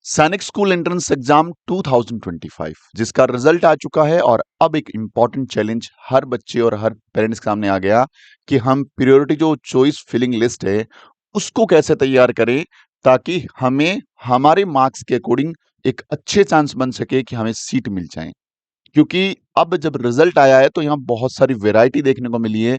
सैनिक school entrance exam 2025 जिसका result आ चुका है और अब एक इम्पॉर्टेंट चैलेंज हर बच्चे और हर पेरेंट्स के सामने आ गया कि हम प्रायोरिटी जो चॉइस फिलिंग लिस्ट है उसको कैसे तैयार करें ताकि हमें हमारे मार्क्स के अकॉर्डिंग एक अच्छे चांस बन सके कि हमें सीट मिल जाए। क्योंकि अब जब रिजल्ट आया है तो यहाँ बहुत सारी वैरायटी देखने को मिली है।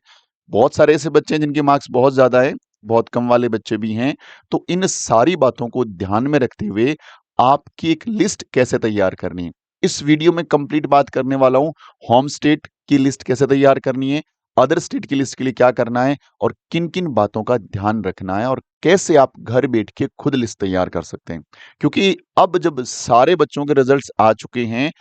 बहुत सारे ऐसे बच्चे हैं जिनके मार्क्स बहुत ज्यादा है, बहुत कम वाले बच्चे भी हैं। तो इन सारी बातों को ध्यान में रखते हुए आपकी एक लिस्ट कैसे तैयार करनी है, इस वीडियो में कंप्लीट बात करने वाला हूं। होम स्टेट की लिस्ट कैसे तैयार करनी है, अदर स्टेट की लिस्ट के लिए क्या करना है और किन किन बातों का ध्यान रखना है और कैसे आप घर बैठ के खुद लिस्ट तैयार कर सकते हैं। क्योंकि अब जब सारे बच्चों के रिजल्ट्स आ चुके हैं,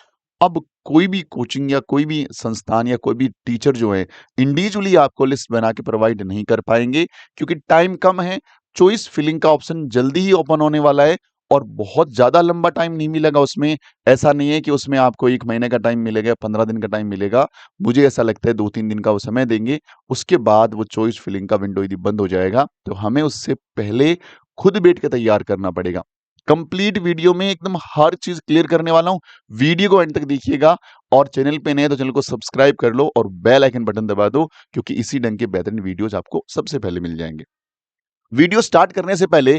अब कोई भी कोचिंग या कोई भी संस्थान या कोई भी टीचर जो है इंडिविजुअली आपको लिस्ट बना के प्रोवाइड नहीं कर पाएंगे, क्योंकि टाइम कम है। चॉइस फिलिंग का ऑप्शन जल्दी ही ओपन होने वाला है और बहुत ज्यादा लंबा टाइम नहीं मिलेगा उसमें। ऐसा नहीं है कि उसमें आपको 1 महीने का टाइम मिलेगा, 15 दिन का टाइम मिलेगा। मुझे ऐसा लगता है 2-3 दिन का वो समय देंगे। उसके बाद वो चॉइस फिलिंग का विंडो यदि बंद हो जाएगा तो हमें उससे पहले खुद बैठ के तैयार करना पड़ेगा। कंप्लीट वीडियो में एकदम हर चीज क्लियर करने वाला हूं। वीडियो को एंड तक देखिएगा और चैनल पे नए तो चैनल को सब्सक्राइब कर लो और बेल आइकन बटन दबा दो, क्योंकि इसी ढंग के बेहतरीन वीडियोस आपको सबसे पहले मिल जाएंगे। वीडियो स्टार्ट करने से पहले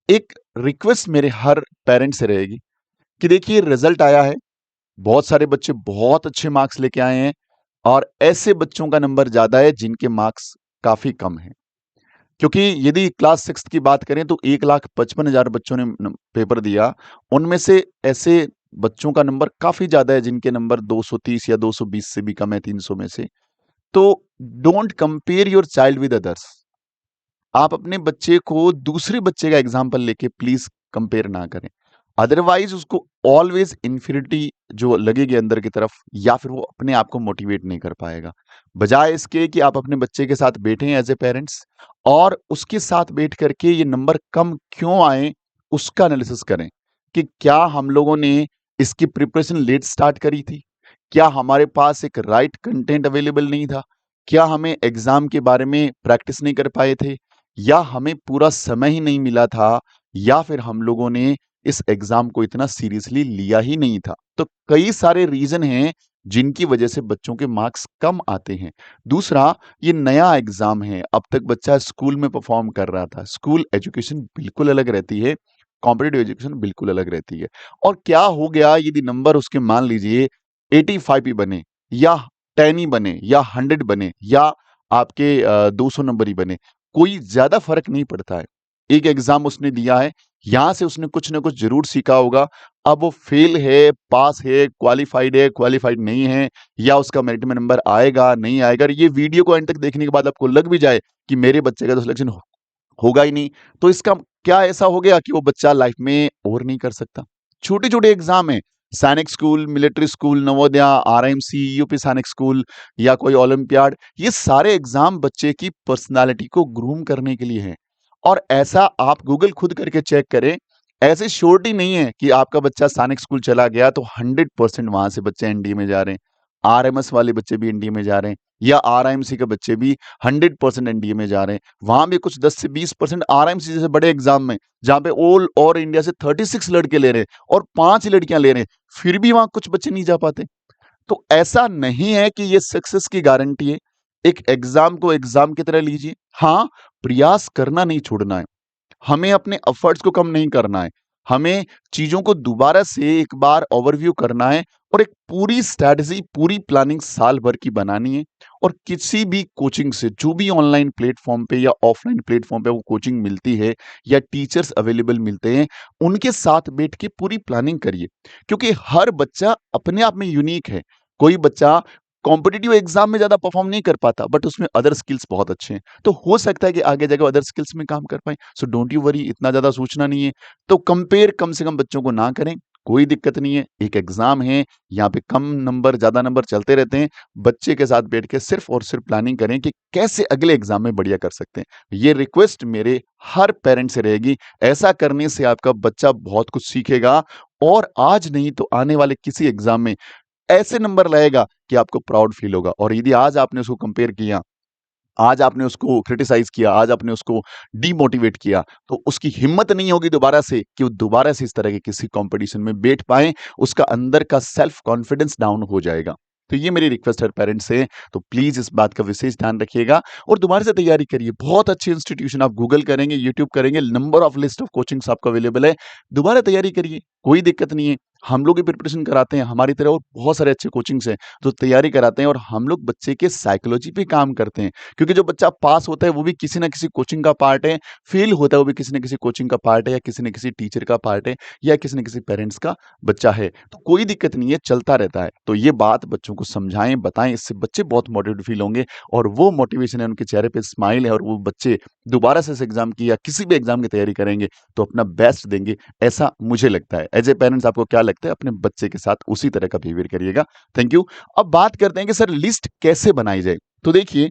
एक रिक्वेस्ट मेरे हर पेरेंट से रहेगी कि देखिए रिजल्ट आया है, बहुत सारे बच्चे बहुत अच्छे मार्क्स लेके आए हैं और ऐसे बच्चों का नंबर ज्यादा है जिनके मार्क्स काफी कम है। क्योंकि यदि क्लास 6 की बात करें तो 1,55,000 बच्चों ने पेपर दिया। उनमें से ऐसे बच्चों का नंबर काफी ज्यादा है जिनके नंबर 230 या 220 से भी कम है, 300 में से। तो don't compare your child with others. आप अपने बच्चे को दूसरे बच्चे का एग्जाम्पल लेके प्लीज कंपेयर ना करें। अदरवाइज उसको ऑलवेज इंफिनिटी जो लगेगी अंदर की तरफ, या फिर वो अपने आप को मोटिवेट नहीं कर पाएगा। बजाय इसके कि आप अपने बच्चे के साथ बैठें एज ए पेरेंट्स और उसके साथ बैठ करके ये नंबर कम क्यों आए उसका एनालिसिस करें कि क्या हम लोगों ने इसकी प्रिपरेशन लेट स्टार्ट करी थी, क्या हमारे पास एक राइट कंटेंट अवेलेबल नहीं था, क्या हमें एग्जाम के बारे में प्रैक्टिस नहीं कर पाए थे, या हमें पूरा समय ही नहीं मिला था, या फिर हम लोगों ने इस एग्जाम को इतना सीरियसली लिया ही नहीं था। तो कई सारे रीजन हैं जिनकी वजह से बच्चों के मार्क्स कम आते हैं। दूसरा, ये नया एग्जाम है, अब तक बच्चा स्कूल में परफॉर्म कर रहा था। स्कूल एजुकेशन बिल्कुल अलग रहती है, कॉम्पिटेटिव एजुकेशन बिल्कुल अलग रहती है। और क्या हो गया यदि नंबर उसके मान लीजिए 85 ही बने या 10 ही बने या 100 बने या आपके 200 नंबर ही बने, कोई ज्यादा फर्क नहीं पड़ता है। एक एग्जाम उसने दिया है, यहां से उसने कुछ ना कुछ जरूर सीखा होगा। अब वो फेल है, पास है, क्वालिफाइड नहीं है, या उसका मेरिट में नंबर आएगा नहीं आएगा, और ये वीडियो को एंड तक देखने के बाद आपको लग भी जाए कि मेरे बच्चे का तो सिलेक्शन होगा ही नहीं, तो इसका क्या ऐसा हो गया कि वो बच्चा लाइफ में और नहीं कर सकता। छोटे छोटे एग्जाम है, सैनिक school, military school, Navodaya, RMC, UP सैनिक स्कूल या कोई ओलंपियाड, ये सारे एग्जाम बच्चे की पर्सनालिटी को ग्रूम करने के लिए हैं। और ऐसा आप गूगल खुद करके चेक करें, ऐसे श्योरिटी नहीं है कि आपका बच्चा सैनिक स्कूल चला गया तो 100% वहां से बच्चे एनडीए में जा रहे हैं। आरएमएस वाले बच्चे भी एनडीए में जा रहे हैं, या आरआईएमसी के बच्चे भी 100% एनडीए में जा रहे हैं। वहां भी कुछ 10 से 20% आरआईएमसी जैसे बड़े एग्जाम में, जहां पे ऑल ओवर इंडिया से 36 लड़के ले रहे हैं और 5 लड़कियां ले रहे हैं, फिर भी वहां कुछ बच्चे नहीं जा पाते। तो ऐसा नहीं है कि ये सक्सेस की गारंटी है। एक एग्जाम को एग्जाम की तरह लीजिए। हाँ, प्रयास करना नहीं छोड़ना है, हमें अपने एफर्ट्स को कम नहीं करना है, हमें चीजों को दोबारा से एक बार ओवरव्यू करना है और एक पूरी स्ट्रैटेजी, पूरी प्लानिंग साल भर की बनानी है। और किसी भी कोचिंग से, जो भी ऑनलाइन प्लेटफॉर्म पे या ऑफलाइन प्लेटफॉर्म पे वो कोचिंग मिलती है या टीचर्स अवेलेबल मिलते हैं, उनके साथ बैठ के पूरी प्लानिंग करिए। क्योंकि हर बच्चा अपने आप में यूनिक है। कोई बच्चा कॉम्पिटिटिव एग्जाम में ज्यादा परफॉर्म नहीं कर पाता, बट उसमें अदर स्किल्स बहुत अच्छे हैं, तो हो सकता है कि आगे जाकर अदर स्किल्स में काम कर पाए। सो डोंट यू वरी, इतना ज्यादा सोचना नहीं है। तो कंपेयर कम से कम बच्चों को ना करें, कोई दिक्कत नहीं है। एक एग्जाम है, यहाँ पे कम नंबर ज्यादा नंबर चलते रहते हैं। बच्चे के साथ बैठ के सिर्फ और सिर्फ प्लानिंग करें कि कैसे अगले एग्जाम में बढ़िया कर सकते हैं। ये रिक्वेस्ट मेरे हर पेरेंट से रहेगी। ऐसा करने से आपका बच्चा बहुत कुछ सीखेगा और आज नहीं तो आने वाले किसी एग्जाम में ऐसे नंबर लाएगा कि आपको प्राउड फील होगा। और यदि आज आपने उसको कंपेयर किया आज आपने उसको क्रिटिसाइज किया, आज आपने उसको डीमोटिवेट किया, तो उसकी हिम्मत नहीं होगी दोबारा से कि वो दोबारा से इस तरह के किसी कंपटीशन में बैठ पाए, उसका अंदर का सेल्फ कॉन्फिडेंस डाउन हो जाएगा। तो ये मेरी रिक्वेस्ट है पेरेंट्स से, तो प्लीज इस बात का विशेष ध्यान रखिएगा और दोबारा से तैयारी करिए। बहुत अच्छी इंस्टीट्यूशन, आप गूगल करेंगे, यूट्यूब करेंगे, number of list of coachings आपको अवेलेबल है। दोबारा तैयारी करिए, कोई दिक्कत नहीं है। हम लोग भी प्रिपरेशन कराते हैं, हमारी तरह और बहुत सारे अच्छे कोचिंग्स हैं जो तैयारी कराते हैं, और हम लोग बच्चे के साइकोलॉजी पे काम करते हैं। क्योंकि जो बच्चा पास होता है वो भी किसी ना किसी कोचिंग का पार्ट है, फेल होता है वो भी किसी ना किसी कोचिंग का पार्ट है, या किसी न किसी टीचर का पार्ट है, या किसी न किसी पेरेंट्स का बच्चा है। तो कोई दिक्कत नहीं है, चलता रहता है। तो ये बात बच्चों को समझाएं, बताएं, इससे बच्चे बहुत मोटिवेटेड फील होंगे, और वो मोटिवेशन है, उनके चेहरे पे स्माइल है, और वो बच्चे दोबारा से इस एग्जाम की या किसी भी एग्जाम की तैयारी करेंगे तो अपना बेस्ट देंगे, ऐसा मुझे लगता है। एज ए पेरेंट्स आपको क्या लगता है? अपने बच्चे के साथ उसी तरह का बिहेवियर करिएगा। Thank you. अब बात करते हैं कि सर लिस्ट कैसे बनाई जाए। तो देखिए,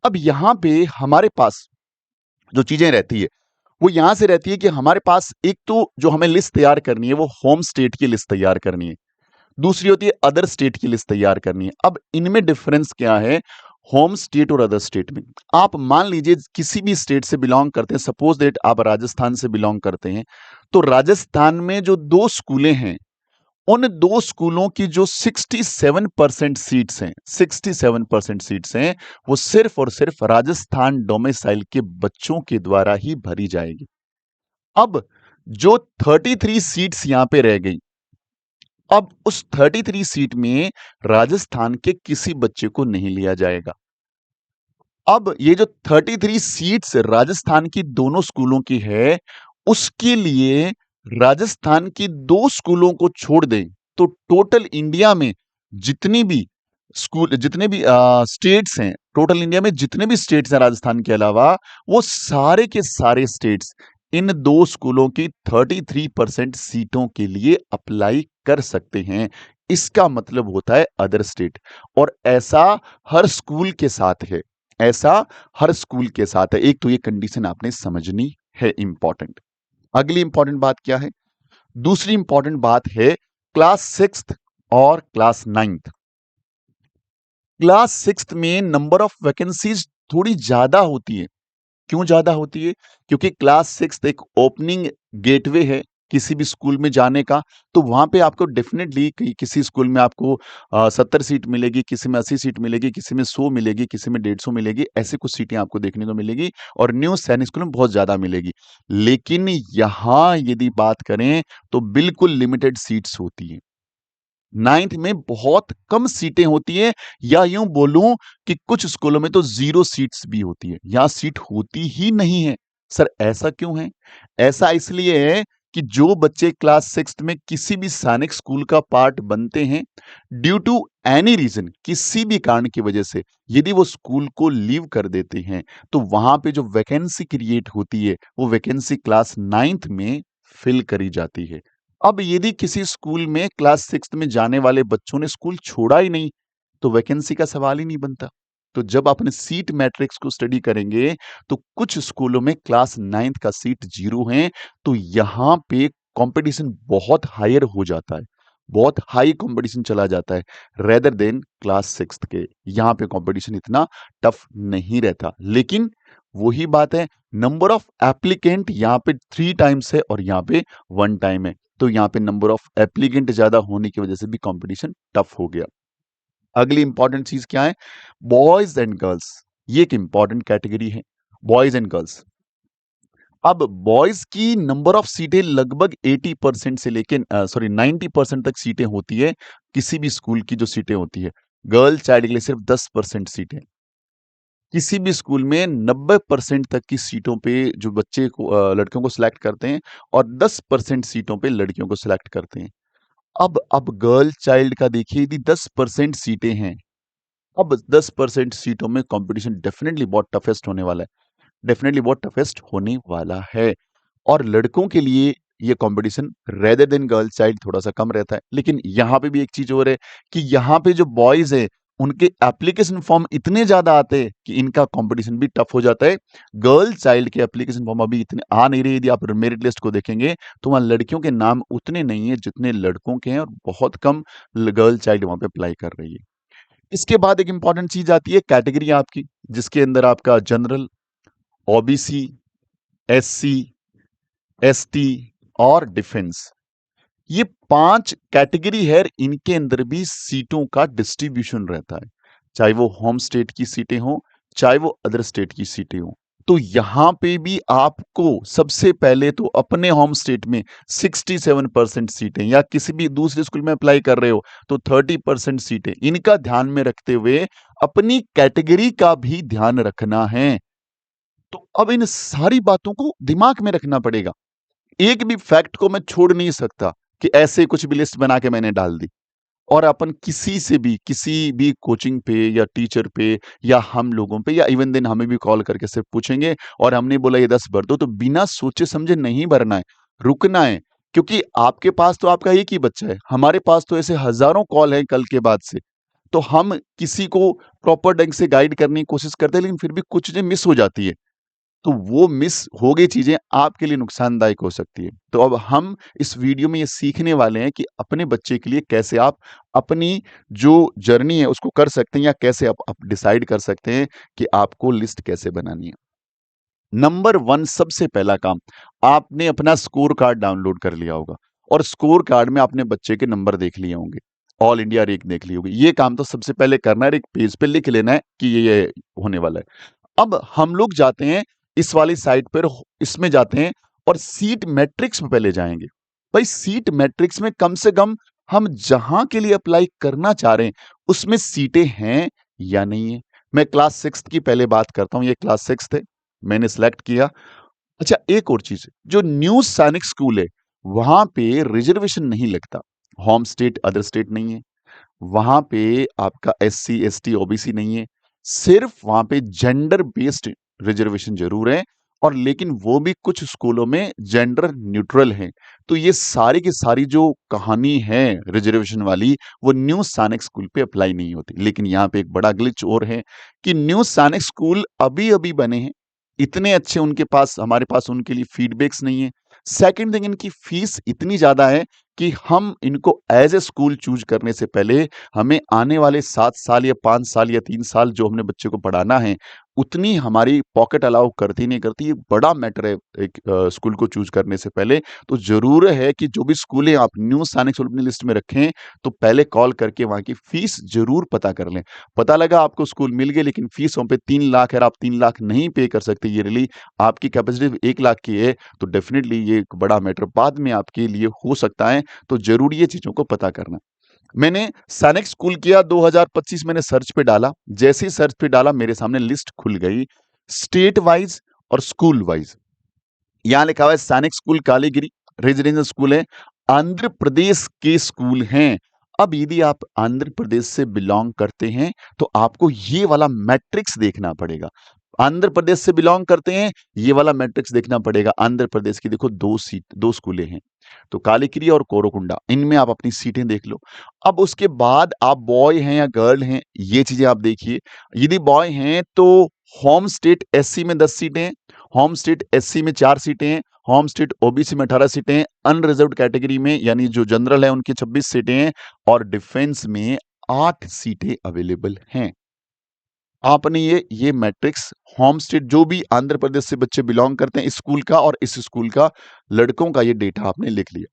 अब यहां पे हमारे पास जो चीजें रहती है वो यहां से रहती है कि हमारे पास एक तो जो हमें लिस्ट तैयार करनी है वो होम स्टेट की लिस्ट तैयार करनी है, दूसरी होती है अदर स्टेट की लिस्ट तैयार करनी है। अब इनमें डिफरेंस क्या है होम स्टेट और अदर स्टेट में? आप मान लीजिए किसी भी स्टेट से बिलोंग करते हैं, सपोज दैट आप राजस्थान से बिलोंग करते हैं, तो राजस्थान में जो दो स्कूलें हैं, उन दो स्कूलों की जो 67% सीट्स हैं, 67% सीट्स हैं, वो सिर्फ और सिर्फ राजस्थान डोमिसाइल के बच्चों के द्वारा ही भरी जाएगी। अब जो 33 सीट्स यहां पे रह गई, अब उस 33 सीट में राजस्थान के किसी बच्चे को नहीं लिया जाएगा। अब ये जो 33 सीट्स राजस्थान की दोनों स्कूलों की है, उसके लिए राजस्थान की दो स्कूलों को छोड़ दें तो टोटल इंडिया में जितनी भी स्कूल, जितने भी स्टेट्स हैं, टोटल इंडिया में जितने भी स्टेट्स हैं राजस्थान के अलावा, वो सारे के सारे स्टेट्स इन दो स्कूलों की 33% सीटों के लिए अप्लाई कर सकते हैं। इसका मतलब होता है अदर स्टेट, और ऐसा हर स्कूल के साथ है, ऐसा हर स्कूल के साथ है। एक तो ये कंडीशन आपने समझनी है, इंपॉर्टेंट। अगली इंपॉर्टेंट बात क्या है? दूसरी इंपॉर्टेंट बात है क्लास सिक्स्थ और क्लास नाइन्थ। क्लास सिक्स्थ में नंबर ऑफ वैकेंसीज थोड़ी ज्यादा होती है। क्यों ज्यादा होती है? क्योंकि क्लास सिक्स्थ एक ओपनिंग गेटवे है किसी भी स्कूल में जाने का। तो वहां पे आपको डेफिनेटली किसी स्कूल में आपको 70 सीट मिलेगी, किसी में 80 सीट मिलेगी, किसी में 100 मिलेगी, किसी में 150 मिलेगी, ऐसे कुछ सीटें आपको देखने को मिलेगी, और न्यू सैनिक स्कूल में बहुत ज्यादा मिलेगी। लेकिन यहां यदि बात करें तो बिल्कुल लिमिटेड सीट्स होती है। नाइन्थ में बहुत कम सीटें होती है, या यूं बोलूं कि कुछ स्कूलों में तो 0 सीट्स भी होती है, यहां सीट होती ही नहीं है। सर ऐसा क्यों है? ऐसा इसलिए है कि जो बच्चे क्लास सिक्स्थ में किसी भी सैनिक स्कूल का पार्ट बनते हैं, ड्यू टू एनी रीजन, किसी भी कारण की वजह से यदि वो स्कूल को लीव कर देते हैं, तो वहां पे जो वैकेंसी क्रिएट होती है वो वैकेंसी क्लास नाइन्थ में फिल करी जाती है। अब यदि किसी स्कूल में क्लास सिक्स्थ में जाने वाले बच्चों ने स्कूल छोड़ा ही नहीं, तो वैकेंसी का सवाल ही नहीं बनता। तो जब अपने सीट मैट्रिक्स को स्टडी करेंगे तो कुछ स्कूलों में क्लास नाइन्थ का सीट 0 है, तो यहां पे कंपटीशन बहुत हायर हो जाता है, बहुत हाई कंपटीशन चला जाता है, रेदर देन क्लास सिक्स्थ के। यहां पे कंपटीशन इतना टफ नहीं रहता। लेकिन वही बात है, नंबर ऑफ एप्लीकेंट यहां पे 3 टाइम्स है और यहां पे 1 टाइम है, तो यहां पे नंबर ऑफ एप्लीकेंट ज्यादा होने की वजह से भी कंपटीशन टफ हो गया। अगली इंपॉर्टेंट चीज क्या है? बॉयज एंड गर्ल्स, ये एक इंपॉर्टेंट कैटेगरी है, बॉयज एंड गर्ल्स। अब बॉयज की नंबर ऑफ सीटें लगभग 80% से लेके 90% तक सीटें होती है, किसी भी स्कूल की जो सीटें होती है। गर्ल चाइल्ड के लिए सिर्फ 10% सीटें। किसी भी स्कूल में 90% तक की सीटों पे जो बच्चे को लड़कियों को सिलेक्ट करते हैं, और 10% सीटों पे लड़कियों को सिलेक्ट करते हैं। अब गर्ल चाइल्ड का देखिए, यदि 10% सीटें हैं, अब 10% सीटों में कंपटीशन डेफिनेटली बहुत टफेस्ट होने वाला है, डेफिनेटली बहुत टफेस्ट होने वाला है। और लड़कों के लिए ये competition rather than girl child थोड़ा सा कम रहता है। लेकिन यहाँ पे भी एक चीज और है कि यहाँ पे जो बॉयज हैं उनके एप्लीकेशन फॉर्म इतने ज्यादा आते हैं कि इनका कंपटीशन भी टफ हो जाता है। गर्ल चाइल्ड के एप्लीकेशन फॉर्म अभी इतने आ नहीं रहे। यदि आप मेरिट लिस्ट को देखेंगे तो वहां लड़कियों के नाम उतने नहीं है जितने लड़कों के हैं, और बहुत कम गर्ल चाइल्ड वहां पे अप्लाई कर रही है। इसके बाद एक इंपॉर्टेंट चीज आती है कैटेगरी आपकी। जिसके अंदर आपका जनरल, ओबीसी, एससी, एसटी और डिफेंस, ये 5 कैटेगरी है। इनके अंदर भी सीटों का डिस्ट्रीब्यूशन रहता है, चाहे वो होम स्टेट की सीटें हों, चाहे वो अदर स्टेट की सीटें हों। तो यहां पे भी आपको सबसे पहले तो अपने होम स्टेट में 67% सीटें, या किसी भी दूसरे स्कूल में अप्लाई कर रहे हो तो 30% सीटें, इनका ध्यान में रखते हुए अपनी कैटेगरी का भी ध्यान रखना है। तो अब इन सारी बातों को दिमाग में रखना पड़ेगा। एक भी फैक्ट को मैं छोड़ नहीं सकता कि ऐसे कुछ भी लिस्ट बना के मैंने डाल दी, और अपन किसी से भी किसी भी कोचिंग पे या टीचर पे या हम लोगों पे या इवन देन हमें भी कॉल करके सिर्फ पूछेंगे और हमने बोला ये 10 भर दो, तो बिना सोचे समझे नहीं भरना है, रुकना है। क्योंकि आपके पास तो आपका एक ही बच्चा है, हमारे पास तो ऐसे हजारों कॉल हैं कल के बाद से। तो हम किसी को प्रॉपर ढंग से गाइड करने की कोशिश करते हैं, लेकिन फिर भी कुछ चीजें मिस हो जाती है। तो वो मिस हो गई चीजें आपके लिए नुकसानदायक हो सकती है। तो अब हम इस वीडियो में ये सीखने वाले हैं कि अपने बच्चे के लिए कैसे आप अपनी जो जर्नी है उसको कर सकते हैं, या कैसे आप डिसाइड कर सकते हैं कि आपको लिस्ट कैसे बनानी है। नंबर 1 सबसे पहला काम, आपने अपना स्कोर कार्ड डाउनलोड कर लिया होगा और स्कोर कार्ड में आपने बच्चे के नंबर देख लिए होंगे, ऑल इंडिया रैंक देख ली होगी। ये काम तो सबसे पहले करना है, एक पेज पे लिख लेना है कि ये होने वाला है। अब हम लोग जाते हैं इस वाली साइट पर, इसमें जाते हैं और सीट मैट्रिक्स में पहले जाएंगे। भाई सीट मैट्रिक्स में कम से कम हम जहां के लिए अप्लाई करना चाह रहे हैं उसमें सीटें हैं या नहीं है। मैं क्लास 6 की पहले बात करता हूं, ये क्लास 6 थे, मैंने सिलेक्ट किया। अच्छा, एक और चीज, जो न्यू सैनिक स्कूल है वहां पे रिजर्वेशन नहीं लगता, होम स्टेट अदर स्टेट नहीं है, वहां पे आपका एससी एसटी ओबीसी नहीं है, सिर्फ वहां पे जेंडर बेस्ड रिजर्वेशन जरूर है, और लेकिन वो भी कुछ स्कूलों में जेंडर न्यूट्रल है। तो ये सारी की सारी जो कहानी है रिजर्वेशन वाली, वो न्यू सैनिक स्कूल पे अप्लाई नहीं होती। लेकिन यहाँ पे एक बड़ा ग्लिच और है कि न्यू सैनिक स्कूल अभी अभी बने हैं, इतने अच्छे उनके पास, हमारे पास उनके लिए फीडबैक्स नहीं है। सेकंड थिंग, इनकी फीस इतनी ज्यादा है कि हम इनको एज ए स्कूल चूज करने से पहले हमें आने वाले 7 साल या 5 साल या 3 साल जो हमने बच्चे को पढ़ाना है, उतनी हमारी पॉकेट अलाउ करती नहीं करती, ये बड़ा मैटर है एक स्कूल को चूज करने से पहले। तो जरूर है कि जो भी स्कूलें आप न्यू सैनिक स्कूल अपनी लिस्ट में रखें, तो पहले कॉल करके वहां की फीस जरूर पता कर लें। पता लगा आपको स्कूल मिल गए लेकिन फीस वहां पे 3 लाख है और आप 3 लाख नहीं पे कर सकते ईयरली, आपकी कैपेसिटी 1 लाख की है, तो डेफिनेटली ये एक बड़ा मैटर बाद में आपके लिए हो सकता है। तो जरूरी है चीजों को पता करना। मैंने सैनिक स्कूल किया 2025, मैंने सर्च पे डाला, जैसे ही सर्च पे डाला मेरे सामने लिस्ट खुल गई स्टेट वाइज और स्कूल वाइज। यहां लिखा हुआ है सैनिक स्कूल कालीगिरी रेजिडेंशियल स्कूल है, आंध्र प्रदेश के स्कूल हैं। अब यदि आप आंध्र प्रदेश से बिलोंग करते हैं तो आपको ये वाला मैट्रिक्स देखना पड़ेगा। आंध्र प्रदेश से बिलोंग करते हैं, ये वाला मैट्रिक्स देखना पड़ेगा। आंध्र प्रदेश की देखो दो स्कूलें हैं, तो कालीकिरी और कोरोकुंडा, इनमें आप अपनी सीटें देख लो। अब उसके बाद आप बॉय हैं या गर्ल हैं, ये चीजें आप देखिए। यदि बॉय हैं तो होम स्टेट एससी में 10 सीटें हैं, होम स्टेट एससी में 4 सीटें हैं, होम स्टेट ओबीसी में 18 सीटें हैं, अनरिजर्व्ड कैटेगरी में यानी जो जनरल है उनकी 26 सीटें हैं, और डिफेंस में 8 सीटें अवेलेबल हैं। आपने ये मैट्रिक्स होम स्टेट जो भी आंध्र प्रदेश से बच्चे बिलोंग करते हैं इस स्कूल का और इस स्कूल का, लड़कों का ये डेटा आपने लिख लिया।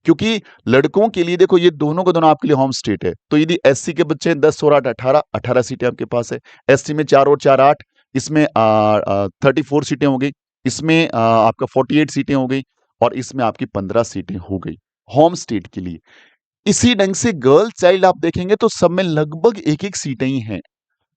क्योंकि लड़कों के लिए देखो ये दोनों को दोनों आपके लिए होम स्टेट है, तो यदि एससी के बच्चे 10 और 8 18 सीटें आपके पास है। एससी में 4 और 4 8, इसमें 34 सीटें हो गई, इसमें आपका 48 सीटें हो गई, और इसमें आपकी 15 सीटें हो गई होम स्टेट के लिए। इसी ढंग से गर्ल चाइल्ड आप देखेंगे तो सब में लगभग एक एक सीटें ही हैं,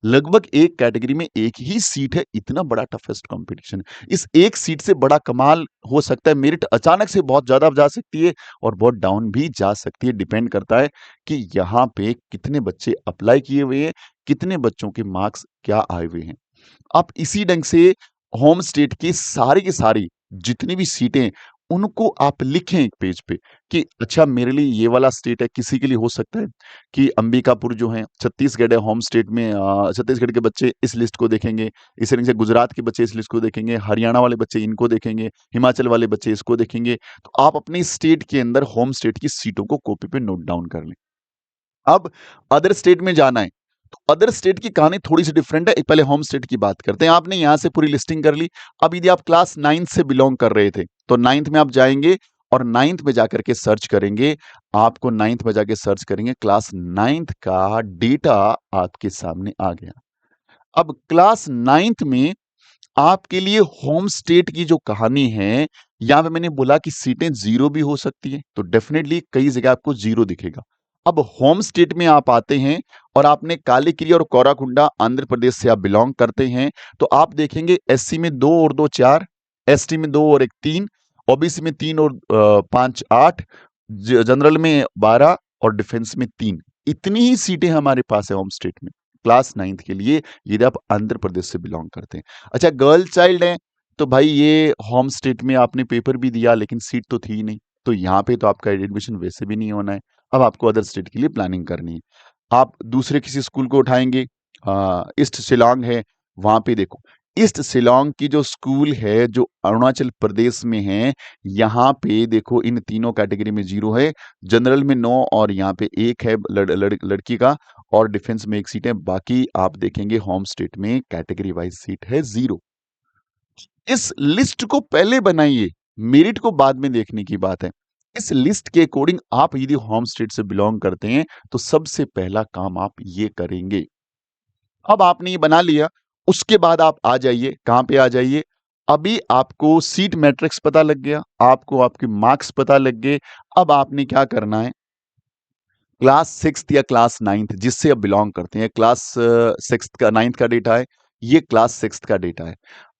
लगभग एक कैटेगरी में एक ही सीट है। इतना बड़ा टफेस्ट कंपटीशन, इस एक सीट से बड़ा कमाल हो सकता है, मेरिट अचानक से बहुत ज्यादा जा सकती है और बहुत डाउन भी जा सकती है। डिपेंड करता है कि यहाँ पे कितने बच्चे अप्लाई किए हुए हैं, कितने बच्चों के मार्क्स क्या आए हुए हैं। आप इसी ढंग से होम स्टेट की सारी जितनी भी सीटें, उनको आप लिखें एक पेज पे कि अच्छा मेरे लिए ये वाला स्टेट है, किसी के लिए हो सकता है कि अंबिकापुर जो है छत्तीसगढ़ है, होम स्टेट में छत्तीसगढ़ के बच्चे इस लिस्ट को देखेंगे, इसी ढंग से गुजरात के बच्चे इस लिस्ट को देखेंगे, हरियाणा वाले बच्चे इनको देखेंगे, हिमाचल वाले बच्चे इसको देखेंगे। तो आप अपने स्टेट के अंदर होम स्टेट की सीटों को कॉपी पे नोट डाउन कर लें। अब अदर स्टेट में जाना है, तो अदर स्टेट की कहानी थोड़ी सी डिफरेंट है। पहले होम स्टेट की बात करते हैं। आपने यहां से पूरी लिस्टिंग कर ली। अब यदि आप क्लास 9th से बिलोंग कर रहे थे तो 9th में आप जाएंगे और 9th में जाकर के सर्च करेंगे। आपको 9th में जाके सर्च करेंगे, क्लास 9th का डेटा आपके सामने आ गया। अब क्लास 9th में आपके लिए होम स्टेट की जो कहानी है, यहां पे मैंने बोला कि सीटें जीरो भी हो सकती है, तो डेफिनेटली कई जगह आपको जीरो दिखेगा। अब होम स्टेट में आप आते हैं और आपने कालीकिरी और कोराकुंडा आंध्र प्रदेश से आप बिलोंग करते हैं, तो आप देखेंगे एससी में 2 और 2 4, एसटी में 2 और 1 3, ओबीसी में 3 और 5 8, जनरल में 12 और डिफेंस में 3। इतनी ही सीटें हमारे पास है होम स्टेट में क्लास 9th के लिए, यदि आप आंध्र प्रदेश से बिलोंग करते हैं। अच्छा, गर्ल चाइल्ड है तो भाई ये होम स्टेट में आपने पेपर भी दिया लेकिन सीट तो थी ही नहीं, तो यहाँ पे तो आपका एडमिशन वैसे भी नहीं होना है। अब आपको अदर स्टेट के लिए प्लानिंग करनी है। आप दूसरे किसी स्कूल को उठाएंगे, ईस्ट शिलोंग है, वहां पे देखो ईस्ट शिलोंग की जो स्कूल है जो अरुणाचल प्रदेश में है, यहाँ पे देखो इन तीनों कैटेगरी में जीरो है, जनरल में 9 और यहाँ पे 1 है लड़की का, और डिफेंस में 1 सीट है। बाकी आप देखेंगे होम स्टेट में कैटेगरी वाइज सीट है जीरो। इस लिस्ट को पहले बनाइए, मेरिट को बाद में देखने की बात है। इस लिस्ट के अकॉर्डिंग आप यदि होम स्टेट से बिलोंग करते हैं तो सबसे पहला काम आप ये करेंगे। अब आपने ये बना लिया, उसके बाद आप आ जाइए, कहां पे आ जाइए, अभी आपको सीट मैट्रिक्स पता लग गया, आपको आपके मार्क्स पता लग गए। अब आपने क्या करना है, क्लास 6th या क्लास 9th जिससे आप बिलोंग करते हैं, क्लास 6th का 9th का डेटा है, ये क्लास 6th का डेटा है।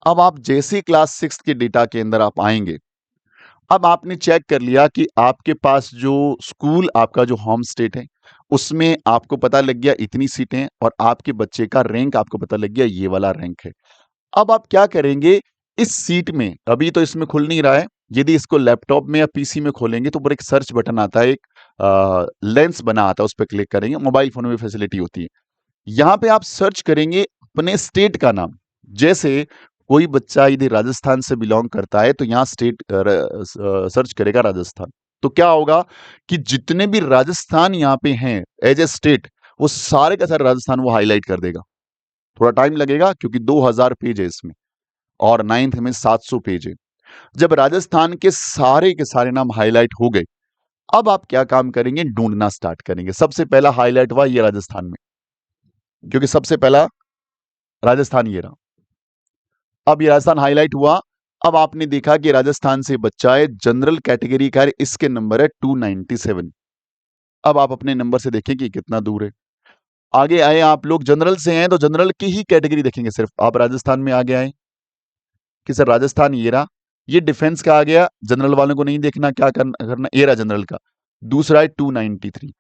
अब आप जैसे ही क्लास 6th के डेटा के अंदर आप आएंगे, अब आपने चेक कर लिया कि आपके पास जो स्कूल आपका जो होम स्टेट है उसमें आपको पता लग गया इतनी सीटें हैं, और आपके बच्चे का रैंक आपको पता लग गया ये वाला रैंक है। अब आप क्या करेंगे, इस सीट में अभी तो इसमें खुल नहीं रहा है, यदि इसको लैपटॉप में या पीसी में खोलेंगे तो ऊपर एक सर्च बटन आता है, एक लेंस बना आता है, उस पर क्लिक करेंगे, मोबाइल फोन में फैसिलिटी होती है। यहां पे आप सर्च करेंगे अपने स्टेट का नाम। जैसे कोई बच्चा यदि राजस्थान से बिलोंग करता है तो यहां स्टेट सर्च करेगा राजस्थान, तो क्या होगा कि जितने भी राजस्थान यहां पे हैं एज ए स्टेट, वो सारे का सारा राजस्थान वो हाईलाइट कर देगा। थोड़ा टाइम लगेगा क्योंकि 2000 पेज है इसमें और 9th में 700 पेज है। जब राजस्थान के सारे नाम हाईलाइट हो गए, अब आप क्या काम करेंगे, ढूंढना स्टार्ट करेंगे। सबसे पहला हाईलाइट हुआ ये राजस्थान में, क्योंकि सबसे पहला राजस्थान ये रहा। अब ये राजस्थान हाईलाइट हुआ। अब आपने देखा कि राजस्थान से बच्चा है, जनरल कैटेगरी का है, इसके नंबर है 297। अब आप अपने नंबर से देखें कि कितना दूर है। आगे आए आप लोग, जनरल से हैं तो जनरल की ही कैटेगरी देखेंगे, सिर्फ आप राजस्थान में आगे आए कि सर राजस्थान ये रहा, ये डिफेंस का आ गया, जनरल वालों को नहीं देखना, क्या करना, ये रहा जनरल का, दूसरा है 293।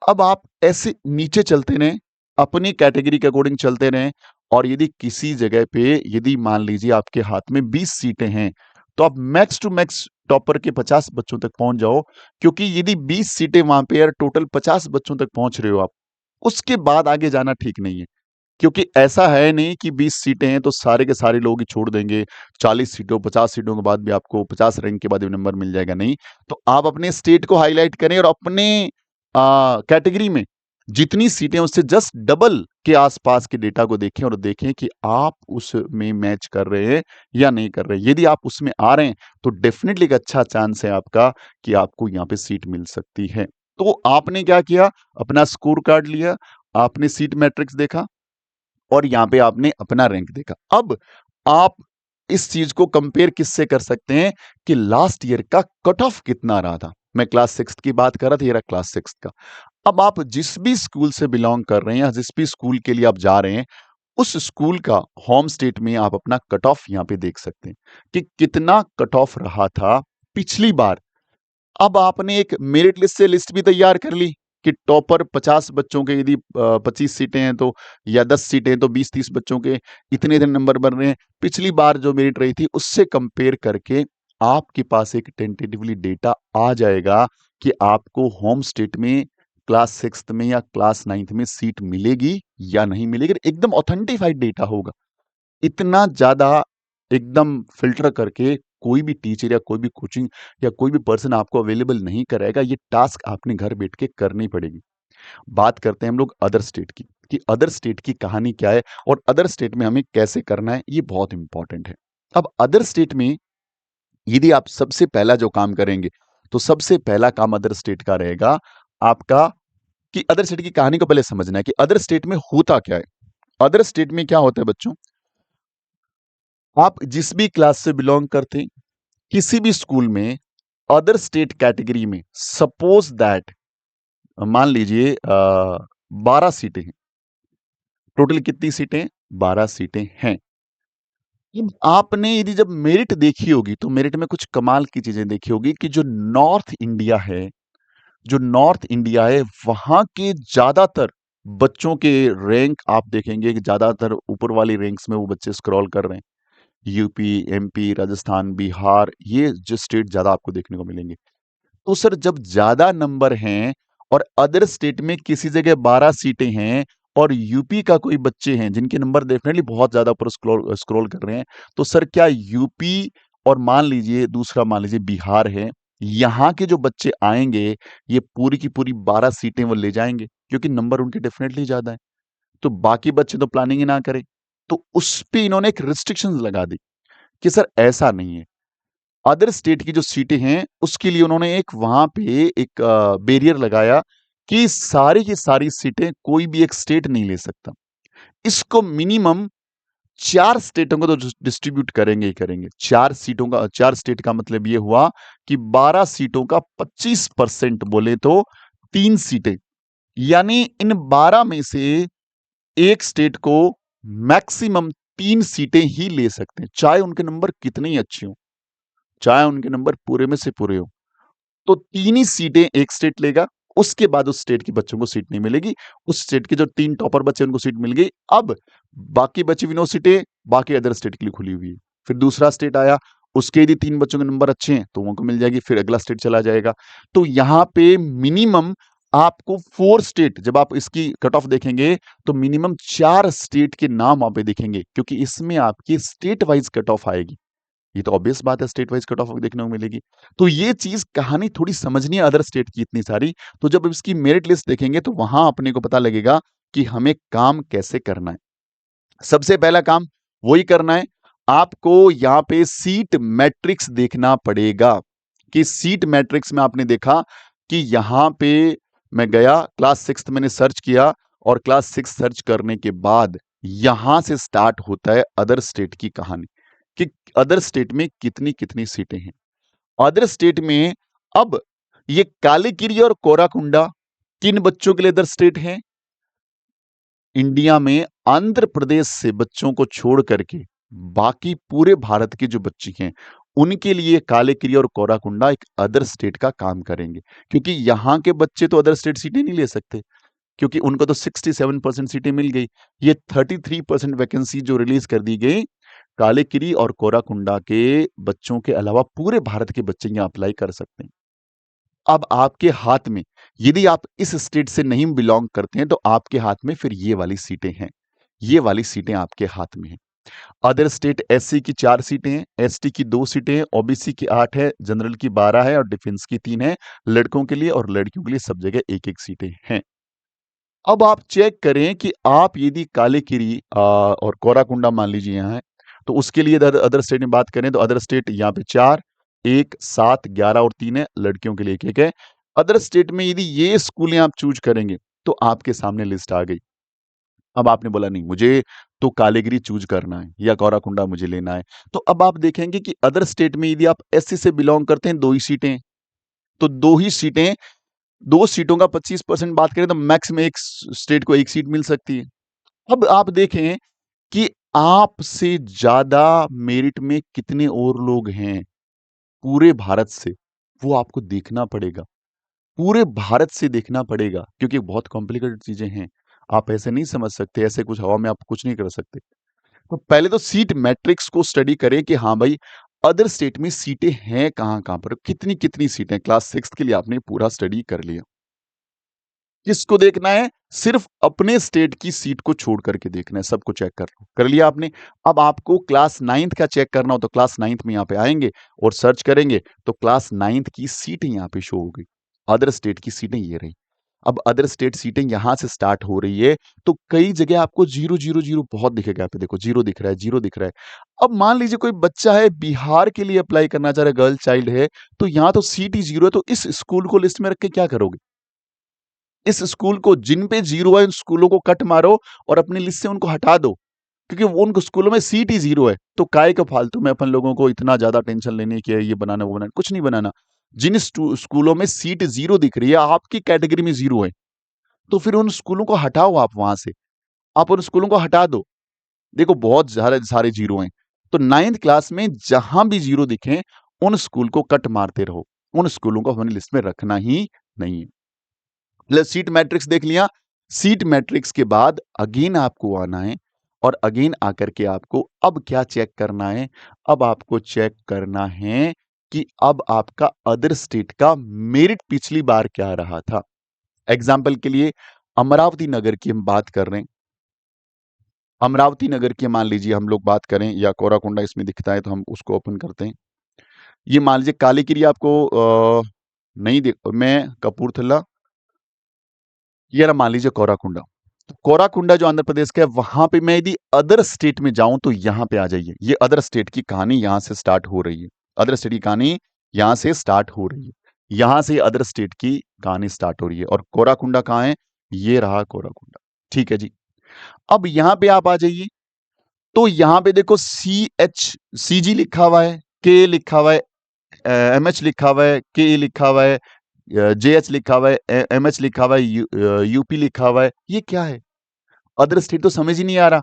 अब आप ऐसे नीचे चलते रहें, अपनी कैटेगरी के अकॉर्डिंग चलते रहें, और यदि किसी जगह पे यदि मान लीजिए आपके हाथ में 20 सीटें हैं तो आप मैक्स टू मैक्स टॉपर के 50 बच्चों तक पहुंच जाओ, क्योंकि यदि 20 सीटें वहां पे यार टोटल 50 बच्चों तक पहुंच रहे हो आप, उसके बाद आगे जाना ठीक नहीं है। क्योंकि ऐसा है नहीं कि 20 सीटें हैं तो सारे के सारे लोग ही छोड़ देंगे, 40 सीटों 50 सीटों के बाद भी आपको 50 रैंक के बाद भी नंबर मिल जाएगा, नहीं। तो आप अपने स्टेट को हाईलाइट करें और अपने कैटेगरी में जितनी सीटें उससे जस्ट डबल के आसपास के डेटा को देखें और देखें कि आप उसमें मैच कर रहे हैं या नहीं कर रहे हैं। यदि आप उसमें आ रहे हैं तो डेफिनेटली एक अच्छा चांस है आपका कि आपको यहाँ पे सीट मिल सकती है। तो आपने क्या किया, अपना स्कोर कार्ड लिया, आपने सीट मैट्रिक्स देखा और यहाँ पे आपने अपना रैंक देखा। अब आप इस चीज को कंपेयर किससे कर सकते हैं कि लास्ट ईयर का कट ऑफ कितना रहा था। मैं क्लास 6 की बात कर रहा था, ये रहा क्लास 6 का। अब आप जिस भी स्कूल से बिलोंग कर रहे हैं या जिस भी स्कूल के लिए आप जा रहे हैं, उस स्कूल का होम स्टेट में आप अपना कट ऑफ यहाँ पे देख सकते हैं कि कितना कट ऑफ रहा था पिछली बार। अब आपने एक मेरिट लिस्ट से लिस्ट भी तैयार कर ली कि टॉपर 50 बच्चों के यदि 25 सीटें हैं तो, या 10 सीटें हैं तो 20-30 बच्चों के इतने इतने नंबर बन रहे हैं। पिछली बार जो मेरिट रही थी उससे कंपेयर करके आपके पास एक टेंटेटिवली डेटा आ जाएगा कि आपको होम स्टेट में क्लास 6th में या क्लास 9th में सीट मिलेगी या नहीं मिलेगी। एकदम ऑथेंटिफाइड डेटा होगा। इतना ज़्यादा एकदम फ़िल्टर करके कोई भी टीचर या कोई भी कोचिंग या कोई भी पर्सन आपको अवेलेबल नहीं कराएगा। ये टास्क आपने घर बैठ के करनी पड़ेगी। बात करते हैं हम लोग अदर स्टेट की। कि अदर स्टेट की कहानी क्या है और अदर स्टेट में हमें कैसे करना है, ये बहुत इंपॉर्टेंट है। अब अदर स्टेट में यदि आप सबसे पहला जो काम करेंगे, तो सबसे पहला काम अदर स्टेट का रहेगा आपका कि अदर स्टेट की कहानी को पहले समझना है कि अदर स्टेट में होता क्या है। अदर स्टेट में क्या होता है बच्चों, आप जिस भी क्लास से बिलोंग करते हैं, किसी भी स्कूल में अदर स्टेट कैटेगरी में सपोज दैट मान लीजिए 12 सीटें हैं। टोटल कितनी सीटें? 12 सीटें हैं। अब आपने यदि जब मेरिट देखी होगी तो मेरिट में कुछ कमाल की चीजें देखी होगी कि जो नॉर्थ इंडिया है वहां के ज्यादातर बच्चों के रैंक आप देखेंगे कि ज्यादातर ऊपर वाली रैंक्स में वो बच्चे स्क्रॉल कर रहे हैं। यूपी, एमपी, राजस्थान, बिहार, ये जो स्टेट ज्यादा आपको देखने को मिलेंगे। तो सर जब ज्यादा नंबर हैं और अदर स्टेट में किसी जगह 12 सीटें हैं और यूपी का कोई बच्चे हैं जिनके नंबर डेफिनेटली बहुत ज्यादा ऊपर स्क्रॉल स्क्रॉल कर रहे हैं, तो सर क्या यूपी और मान लीजिए दूसरा मान लीजिए बिहार है, यहाँ के जो बच्चे आएंगे ये पूरी की पूरी 12 सीटें वो ले जाएंगे क्योंकि नंबर उनके डेफिनेटली ज्यादा है। तो बाकी बच्चे तो प्लानिंग ही ना करें। तो उस पे इन्होंने एक रिस्ट्रिक्शन लगा दी कि सर ऐसा नहीं है, अदर स्टेट की जो सीटें हैं उसके लिए उन्होंने एक वहां पे एक बैरियर लगाया कि सारी की सारी सीटें कोई भी एक स्टेट नहीं ले सकता। इसको मिनिमम 4 स्टेटों को तो डिस्ट्रीब्यूट करेंगे ही करेंगे। 4 स्टेट का मतलब ये हुआ कि 12 सीटों का 25% बोले तो 3 सीटें, यानी इन 12 में से एक स्टेट को मैक्सिमम 3 सीटें ही ले सकते हैं, चाहे उनके नंबर कितने ही अच्छे हों, चाहे उनके नंबर पूरे में से पूरे हो। तो 3 ही सीटें एक स्टेट लेगा, उसके बाद उस स्टेट के बच्चों को सीट नहीं मिलेगी। उस स्टेट के जो 3 टॉपर बच्चे उनको सीट मिल गई। अब बाकी बची हुई 9 सीटें बाकी अदर स्टेट के लिए खुली हुई है। फिर दूसरा स्टेट आया, उसके यदि 3 बच्चों के नंबर अच्छे हैं तो उनको मिल जाएगी, फिर अगला स्टेट चला जाएगा। तो यहां पे मिनिमम आपको 4 स्टेट, जब आप इसकी कट ऑफ देखेंगे तो मिनिमम 4 स्टेट के नाम वहां पे दिखेंगे क्योंकि इसमें आपकी स्टेट वाइज कट ऑफ आएगी। ये तो ऑब्वियस बात है, स्टेट वाइज कट ऑफ देखने को मिलेगी। तो ये चीज कहानी थोड़ी समझनी है अदर स्टेट की इतनी सारी। तो जब इसकी मेरिट लिस्ट देखेंगे तो वहां अपने को पता लगेगा कि हमें काम कैसे करना है। सबसे पहला काम वही करना है, आपको यहाँ पे सीट मैट्रिक्स देखना पड़ेगा कि सीट मैट्रिक्स में आपने देखा कि यहां पे मैं गया क्लास 6 मैंने सर्च किया और क्लास 6 सर्च करने के बाद यहां से स्टार्ट होता है अदर स्टेट की कहानी कि अदर स्टेट में कितनी कितनी सीटें हैं। अदर स्टेट में अब ये कालीकिरी और कोराकुंडा किन बच्चों के लिए अदर स्टेट हैं? इंडिया में आंध्र प्रदेश से बच्चों को छोड़ करके बाकी पूरे भारत के जो बच्चे हैं उनके लिए कालीकिरी और कोराकुंडा एक अदर स्टेट का काम करेंगे क्योंकि यहाँ के बच्चे तो अदर स्टेट सीटें नहीं ले सकते क्योंकि उनको तो 67% सीटें मिल गई। ये 33% वैकेंसी जो रिलीज कर दी गई कालीकिरी और कोराकुंडा के बच्चों के अलावा पूरे भारत के बच्चे यहाँ अप्लाई कर सकते हैं। अब आपके हाथ में, यदि आप इस स्टेट से नहीं बिलोंग करते हैं तो आपके हाथ में फिर ये वाली सीटें हैं, ये वाली सीटें आपके हाथ में हैं। अदर स्टेट एससी की 4 सीटें हैं, एसटी की 2 सीटें हैं, ओबीसी की 8 है, जनरल की 12 है और डिफेंस की 3 है। लड़कों के लिए और लड़कियों के लिए सब जगह एक एक सीटें हैं। अब आप चेक करें कि आप यदि कालीकिरी और कोराकुंडा मान लीजिए यहाँ है तो उसके लिए अदर अदर स्टेट में बात करें तो अदर स्टेट यहाँ पे 4, 1, 7, 11 और 3 है, लड़कियों के लिए एक एक है। अदर स्टेट में यदि ये स्कूलें आप चूज करेंगे तो आपके सामने लिस्ट आ गई। अब आपने बोला नहीं मुझे तो कालीगिरी चूज करना है या कोराकुंडा मुझे लेना है, तो अब आप देखेंगे कि अदर स्टेट में यदि आप एससी से बिलोंग करते हैं 2 ही सीटें, तो 2 ही सीटें, 2 सीटों का 25% बात करें तो मैक्स में एक स्टेट को 1 सीट मिल सकती है। अब आप देखें कि आपसे ज्यादा मेरिट में कितने और लोग हैं पूरे भारत से, वो आपको देखना पड़ेगा। पूरे भारत से देखना पड़ेगा क्योंकि बहुत कॉम्प्लिकेटेड चीजें हैं। आप ऐसे नहीं समझ सकते, ऐसे कुछ हवा में आप कुछ नहीं कर सकते। तो पहले तो सीट मैट्रिक्स को स्टडी करें कि हाँ भाई अदर स्टेट में सीटें हैं कहाँ कहाँ पर, कितनी कितनी सीटें। क्लास 6 के लिए आपने पूरा स्टडी कर लिया। किसको देखना है? सिर्फ अपने स्टेट की सीट को छोड़ करके देखना है, सबको चेक कर लिया आपने। अब आपको क्लास 9th का चेक करना हो तो क्लास 9th में यहाँ पे आएंगे और सर्च करेंगे तो क्लास 9th की सीटें यहाँ पे शो हो गई। अदर स्टेट की सीटें ये रही। अब अदर स्टेट सीटें यहाँ से स्टार्ट हो रही है, तो कई जगह आपको 0, 0, 0 बहुत दिखेगा, यहाँ पे देखो 0 दिख रहा है, 0 दिख रहा है। अब मान लीजिए कोई बच्चा है बिहार के लिए अप्लाई करना चाह रहा है, गर्ल चाइल्ड है, तो यहाँ तो सीट ही 0 है, तो इस स्कूल को लिस्ट में रख के क्या करोगे? इस स्कूल को जिन पे 0 है, उन स्कूलों को कट मारो और अपनी लिस्ट से उनको हटा दो, क्योंकि वो उन स्कूलों में सीट ही 0 है। तो काहे को फालतू में अपन लोगों को इतना ज़्यादा टेंशन लेनी है कि ये बनाना, वो बनाना, कुछ नहीं बनाना। जिन स्कूलों में सीट 0 दिख रही है, आपकी कैटेगरी में 0 है, तो फिर उन स्कूलों को हटाओ आप वहाँ से। आप उन स्कूलों को हटा दो। देखो बहुत सारे सारे 0 हैं। तो 9th क्लास में जहाँ भी 0 दिखें, उन स्कूल को कट मारते रहो। उन स्कूलों को हमें लिस्ट में रखना ही नहीं है। सीट मैट्रिक्स देख लिया। सीट मैट्रिक्स के बाद अगेन आपको आना है और अगेन आकर के आपको अब क्या चेक करना है? अब आपको चेक करना है कि अब आपका अदर स्टेट का मेरिट पिछली बार क्या रहा था। एग्जाम्पल के लिए अमरावती नगर की हम बात कर रहे हैं। अमरावती नगर की मान लीजिए हम लोग बात करें, या कोराकुंडा इसमें दिखता है तो हम उसको ओपन करते हैं। ये मान लीजिए कालीकिरी आपको नहीं दिख, मैं कपूरथला, ये रहा मान लीजिए कोराकुंडा। तो कोराकुंडा जो आंध्र प्रदेश का है, वहां पे मैं यदि अदर स्टेट में जाऊं तो यहां पे आ जाइए। ये अदर स्टेट की कहानी यहां से स्टार्ट हो रही है। अदर स्टेट की कहानी यहां से स्टार्ट हो रही है। यहां से अदर स्टेट की कहानी स्टार्ट हो रही है। और कोराकुंडा कहाँ है? ये रहा कोराकुंडा। ठीक है जी। अब यहां पे आप आ जाइए, तो यहां पे देखो CH CG लिखा हुआ है, के लिखा हुआ है, MH लिखा हुआ है, के लिखा हुआ है, JH लिखा हुआ है, MH लिखा हुआ है, UP लिखा हुआ है। ये क्या है? अदर स्टेट तो समझ ही नहीं आ रहा।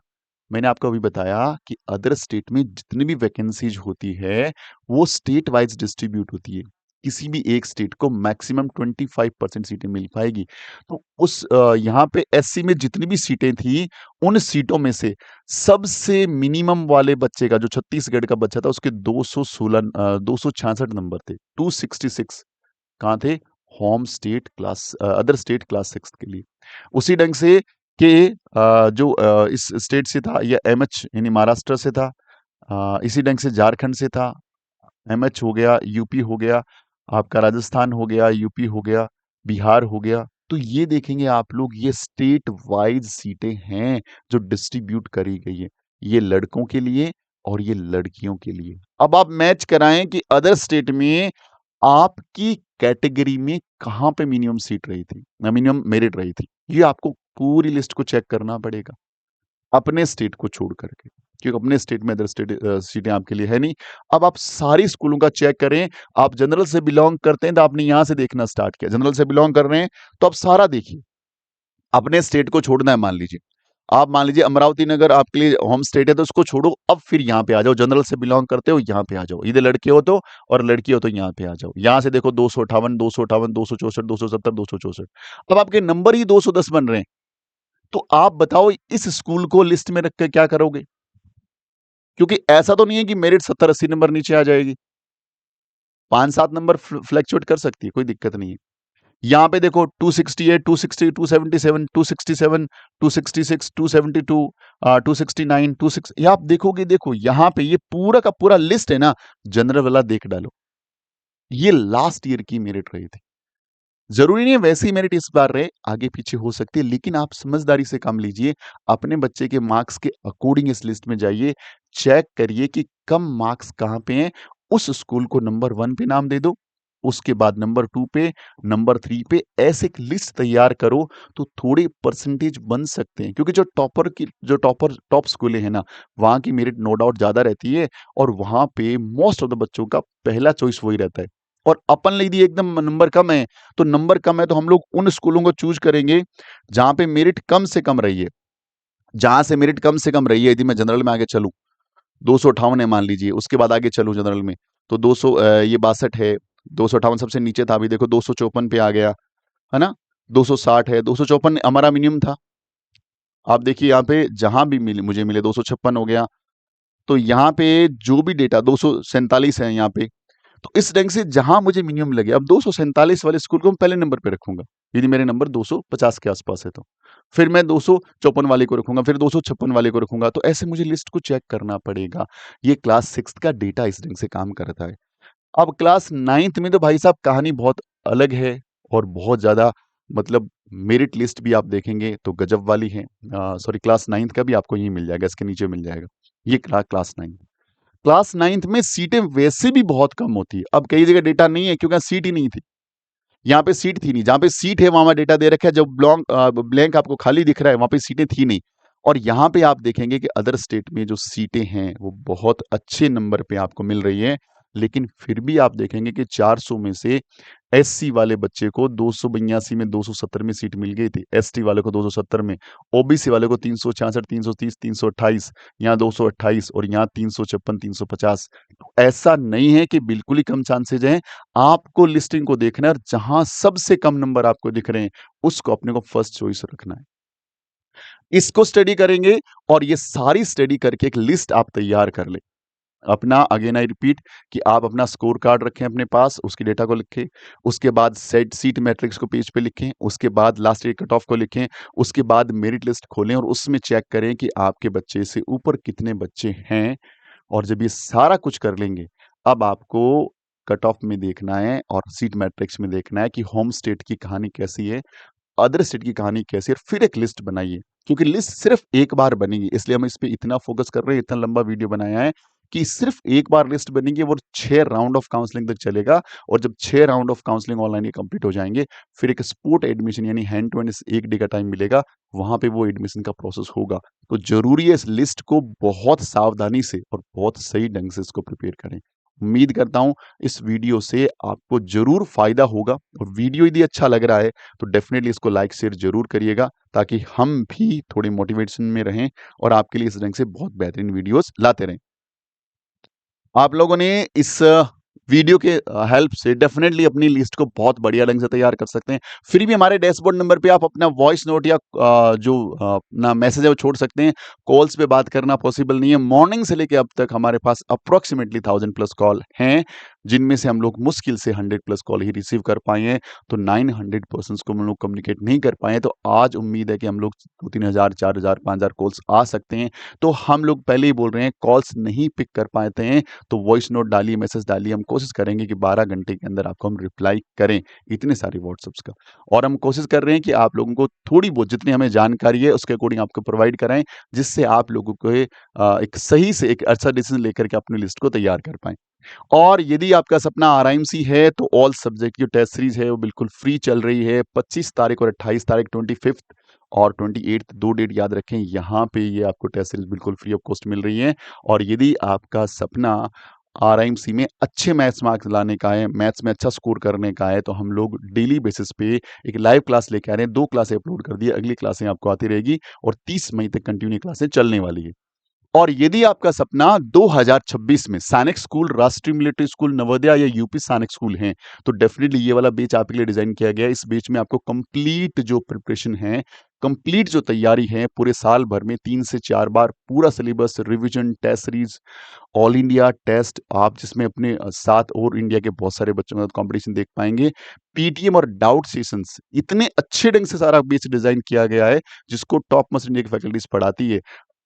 मैंने आपको अभी बताया कि अदर स्टेट में जितनी भी वैकेंसीज होती है, वो स्टेट वाइज डिस्ट्रीब्यूट होती है। किसी भी एक स्टेट को मैक्सिमम 25% सीटें मिल पाएगी। तो उस यहाँ पे SC में जितनी भी सीटें थी, उन सीटों में से सबसे मिनिमम वाले बच्चे का, जो छत्तीसगढ़ का बच्चा था, उसके 266 नंबर थे, 266 कहाँ थे? Home state class, other state class 6 के लिए। उसी ढंग से के जो इस स्टेट से था, या MH यानी महाराष्ट्र से था, इसी ढंग से झारखंड से था, MH हो गया, यूपी हो गया, आपका राजस्थान हो गया, यूपी हो गया, बिहार हो गया। तो ये देखेंगे आप लोग, ये स्टेट वाइज सीटें हैं जो डिस्ट्रीब्यूट करी गई है। ये लड़कों के लिए और ये लड़कियों के लिए। अब आप मैच कराएं कि अदर स्टेट में आपकी कैटेगरी में कहाँ पे मिनिमम सीट रही थी, मिनिमम मेरिट रही थी। ये आपको पूरी लिस्ट को चेक करना पड़ेगा, अपने स्टेट को छोड़ करके, क्योंकि अपने स्टेट में अदर स्टेट सीटें आपके लिए है नहीं। अब आप सारी स्कूलों का चेक करें। आप जनरल से बिलोंग करते हैं तो आपने यहां से देखना स्टार्ट किया। जनरल से बिलोंग कर रहे हैं तो आप सारा देखिए, अपने स्टेट को छोड़ना है। मान लीजिए आप, मान लीजिए अमरावती नगर आपके लिए होम स्टेट है, तो उसको छोड़ो, अब फिर यहाँ पे आ जाओ। जनरल से बिलोंग करते हो, यहाँ पे आ जाओ। इधर लड़के हो तो, और लड़की हो तो यहाँ पे आ जाओ। यहाँ से देखो 258, 258, 264, 270, 264। अब आपके नंबर ही 210 बन रहे हैं। तो आप बताओ इस स्कूल को लिस्ट में रख के क्या करोगे? क्योंकि ऐसा तो नहीं है कि मेरिट 70-80 नंबर नीचे आ जाएगी। 5-7 नंबर फ्लैक्चुएट कर सकती है, कोई दिक्कत नहीं है। यहाँ पे देखो 268, 260, 277, 267, 266, 272, 269, 26, ये आप देखोगे। देखो यहाँ पे ये पूरा का पूरा लिस्ट है ना, जनरल वाला देख डालो। ये लास्ट ईयर की मेरिट रही थी। जरूरी नहीं है वैसे ही मेरिट इस बार रहे, आगे पीछे हो सकती है, लेकिन आप समझदारी से काम लीजिए। अपने बच्चे के मार्क्स के अकॉर्डिंग इस लिस्ट में जाइए, चेक करिए कि कम मार्क्स कहाँ पे हैं। उस स्कूल को नंबर 1 पे नाम दे दो, उसके बाद नंबर 2 पे, नंबर 3 पे, ऐसे एक लिस्ट तैयार करो तो थोड़े परसेंटेज बन सकते हैं। क्योंकि जो टॉप स्कूलें हैं ना, वहाँ की मेरिट नो डाउट ज्यादा रहती है, और वहाँ पे मोस्ट ऑफ द बच्चों का पहला चॉइस वही रहता है। और अपन यदि एकदम नंबर कम है, तो नंबर कम है तो हम लोग उन स्कूलों को चूज करेंगे जहां पे मेरिट कम से कम रही है। जहां से मेरिट कम से कम रही है, यदि मैं जनरल में आगे चलूं, 258 है मान लीजिए, उसके बाद आगे चलूं जनरल में, तो 200, ये 62 है, 258 सबसे नीचे था, अभी देखो 254 पे आ गया, है ना। 260 है, 254 हमारा मिनिमम था। आप देखिए यहाँ पे जहां भी मुझे मिले 256 हो गया। तो यहाँ पे जो भी डेटा 247 है यहाँ पे। तो इस ढंग से जहां मुझे मिनिमम लगे, अब 247 वाले स्कूल को मैं पहले नंबर पे रखूंगा, यदि मेरे नंबर 250 के आसपास है तो। फिर मैं 254 वाले को रखूंगा, फिर 256 वाले को रखूंगा। तो ऐसे मुझे लिस्ट को चेक करना पड़ेगा। ये क्लास 6 का डेटा इस ढंग से काम करता है। अब क्लास 9th में तो भाई साहब कहानी बहुत अलग है, और बहुत ज्यादा, मतलब मेरिट लिस्ट भी आप देखेंगे तो गजब वाली है। सॉरी, क्लास 9th का भी आपको यहीं मिल जाएगा, इसके नीचे मिल जाएगा। ये क्लास 9th। क्लास 9th में सीटें वैसे भी बहुत कम होती है। अब कई जगह डेटा नहीं है क्योंकि यहाँ सीट ही नहीं थी। यहाँ पे सीट थी नहीं, जहाँ पे सीट है वहाँ डेटा दे रखा है, जो ब्लैंक आपको खाली दिख रहा है वहाँ पे सीटें थी नहीं। और यहाँ पे आप देखेंगे कि अदर स्टेट में जो सीटें हैं वो बहुत अच्छे नंबर पे आपको मिल रही है, लेकिन फिर भी आप देखेंगे कि 400 में से एससी वाले बच्चे को 282 में 270 में सीट मिल गई थी, एसटी वाले को 270 में, ओबीसी वाले को 366, 330, 328, यहाँ 228 और यहाँ 356, 350। तो ऐसा नहीं है कि बिल्कुल ही कम चांसेज हैं। आपको लिस्टिंग को देखना है और जहां सबसे कम नंबर आपको दिख रहे हैं उसको अपने को फर्स्ट चॉइस रखना है। इसको स्टडी करेंगे और ये सारी स्टडी करके एक लिस्ट आप तैयार कर ले अपना। अगेन आई रिपीट कि आप अपना स्कोर कार्ड रखें अपने पास, उसकी डेटा को लिखें, उसके बाद सेट सीट मैट्रिक्स को पेज पे लिखें, उसके बाद लास्ट ईयर कट ऑफ को लिखें, उसके बाद मेरिट लिस्ट खोलें और उसमें चेक करें कि आपके बच्चे से ऊपर कितने बच्चे हैं। और जब ये सारा कुछ कर लेंगे, अब आपको कट ऑफ में देखना है और सीट मैट्रिक्स में देखना है कि होम स्टेट की कहानी कैसी है, अदर स्टेट की कहानी कैसी है, और फिर एक लिस्ट बनाइए। क्योंकि लिस्ट सिर्फ एक बार बनेगी, इसलिए हम इस पे इतना फोकस कर रहे हैं, इतना लंबा वीडियो बनाया है कि सिर्फ एक बार लिस्ट बनेगी, वो 6 राउंड ऑफ काउंसलिंग तक चलेगा। और जब 6 राउंड ऑफ काउंसलिंग ऑनलाइन ये कंप्लीट हो जाएंगे, फिर एक स्पॉट एडमिशन यानी हैंड टू हैंड 1 डे का टाइम मिलेगा, वहां पे वो एडमिशन का प्रोसेस होगा। तो जरूरी है इस लिस्ट को बहुत सावधानी से और बहुत सही ढंग से इसको प्रिपेयर करें। उम्मीद करता हूं इस वीडियो से आपको जरूर फायदा होगा, और वीडियो यदि अच्छा लग रहा है तो डेफिनेटली इसको लाइक शेयर जरूर करिएगा, ताकि हम भी थोड़ी मोटिवेशन में रहें और आपके लिए इस ढंग से बहुत बेहतरीन वीडियोस लाते रहें। आप लोगों ने इस वीडियो के हेल्प से डेफिनेटली अपनी लिस्ट को बहुत बढ़िया ढंग से तैयार कर सकते हैं। फिर भी हमारे डैशबोर्ड नंबर पे आप अपना वॉइस नोट या जो अपना मैसेज है वो छोड़ सकते हैं। कॉल्स पे बात करना पॉसिबल नहीं है। मॉर्निंग से लेके अब तक हमारे पास अप्रोक्सीमेटली 1000+ कॉल हैं, जिनमें से हम लोग मुश्किल से 100+ कॉल ही रिसीव कर पाए हैं। तो 900 पर्सन्स को हम लोग कम्युनिकेट नहीं कर पाए हैं। तो आज उम्मीद है कि हम लोग 2-3 हज़ार, 4 हज़ार, 5 हज़ार कॉल्स आ सकते हैं। तो हम लोग पहले ही बोल रहे हैं, कॉल्स नहीं पिक कर पाते हैं तो वॉइस नोट डालिए, मैसेज डालिए। हम कोशिश करेंगे कि 12 घंटे के अंदर आपको हम रिप्लाई करें, इतने सारे व्हाट्सएप्स का। और हम कोशिश कर रहे हैं कि आप लोगों को थोड़ी बहुत जितनी हमें जानकारी है उसके अकॉर्डिंग आपको प्रोवाइड कराएं, जिससे आप लोगों को एक सही से एक अच्छा डिसीजन लेकर के अपनी लिस्ट को तैयार कर पाएं। और यदि आपका सपना आरआईएमसी है तो ऑल सब्जेक्ट की टेस्ट सीरीज है वो बिल्कुल फ्री चल रही है। 25 तारीख और 28 तारीख, 25th और 28th, 2 डेट याद रखें। यहाँ पे ये आपको टेस्ट सीरीज बिल्कुल फ्री ऑफ कॉस्ट मिल रही है। और यदि आपका सपना आरआईएमसी में अच्छे मैथ्स मार्क्स लाने का है, मैथ्स में अच्छा स्कोर करने का है, तो हम लोग डेली बेसिस पे एक लाइव क्लास लेके आ रहे हैं। 2 क्लासें अपलोड कर दी है, अगली क्लासें आपको आती रहेगी और 30 मई तक कंटिन्यू क्लासें चलने वाली है। और यदि आपका सपना 2026 में सैनिक स्कूल, राष्ट्रीय मिलिट्री स्कूल, नवोदय या यूपी सैनिक स्कूल हैं, तो डेफिनेटली ये वाला बैच आपके लिए डिजाइन किया गया है। इस बैच में आपको कंप्लीट जो प्रिपरेशन है, कंप्लीट जो तैयारी है, पूरे साल भर में 3 से 4 बार पूरा syllabus, revision, test series, all India test, आप जिसमें अपने साथ और इंडिया के बहुत सारे बच्चों का कंपटीशन देख पाएंगे। पीटीएम और डाउट सेशंस, इतने अच्छे ढंग से सारा बैच डिजाइन किया गया है, जिसको टॉप मोस्ट इंडिया की फैकल्टीज पढ़ाती है।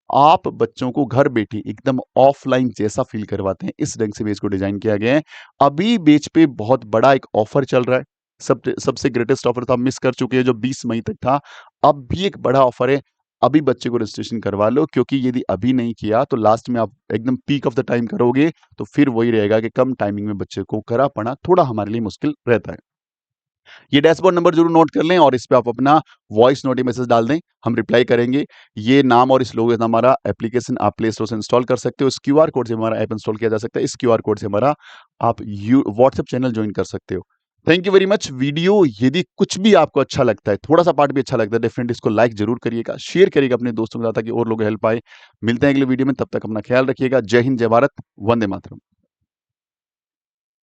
आप बच्चों को घर बैठे एकदम ऑफलाइन जैसा फील करवाते हैं, इस ढंग से बेच को डिजाइन किया गया है। अभी बेच पे बहुत बड़ा एक ऑफर चल रहा है। सबसे ग्रेटेस्ट ऑफर था, मिस कर चुके हैं, जो 20 मई तक था। अब भी एक बड़ा ऑफर है, अभी बच्चे को रजिस्ट्रेशन करवा लो, क्योंकि यदि अभी नहीं किया तो लास्ट में आप एकदम पीक ऑफ द टाइम करोगे तो फिर वही रहेगा कि कम टाइमिंग में बच्चे को करा पाना थोड़ा हमारे लिए मुश्किल रहता है। ये डैशबोर्ड नंबर जरूर नोट कर लें और इस पे आप अपना वॉइस नोट या मैसेज डाल दें, हम रिप्लाई करेंगे। ये नाम और इस लोगो के साथ हमारा एप्लीकेशन आप प्ले स्टोर से इंस्टॉल कर सकते हो। इस क्यूआर कोड से हमारा ऐप इंस्टॉल किया जा सकता है। इस क्यूआर कोड से हमारा आप व्हाट्सएप चैनल ज्वाइन कर सकते हो। Thank you very much. Video यदि कुछ भी आपको अच्छा लगता है, थोड़ा सा पार्ट भी अच्छा लगता है, डेफिनेटली इसको लाइक जरूर करिएगा, शेयर करिएगा अपने दोस्तों के साथ, ताकि और लोग हेल्प पाए। मिलते हैं अगले वीडियो में, तब तक अपना ख्याल रखिएगा। जय हिंद, जय भारत, वंदे मातरम।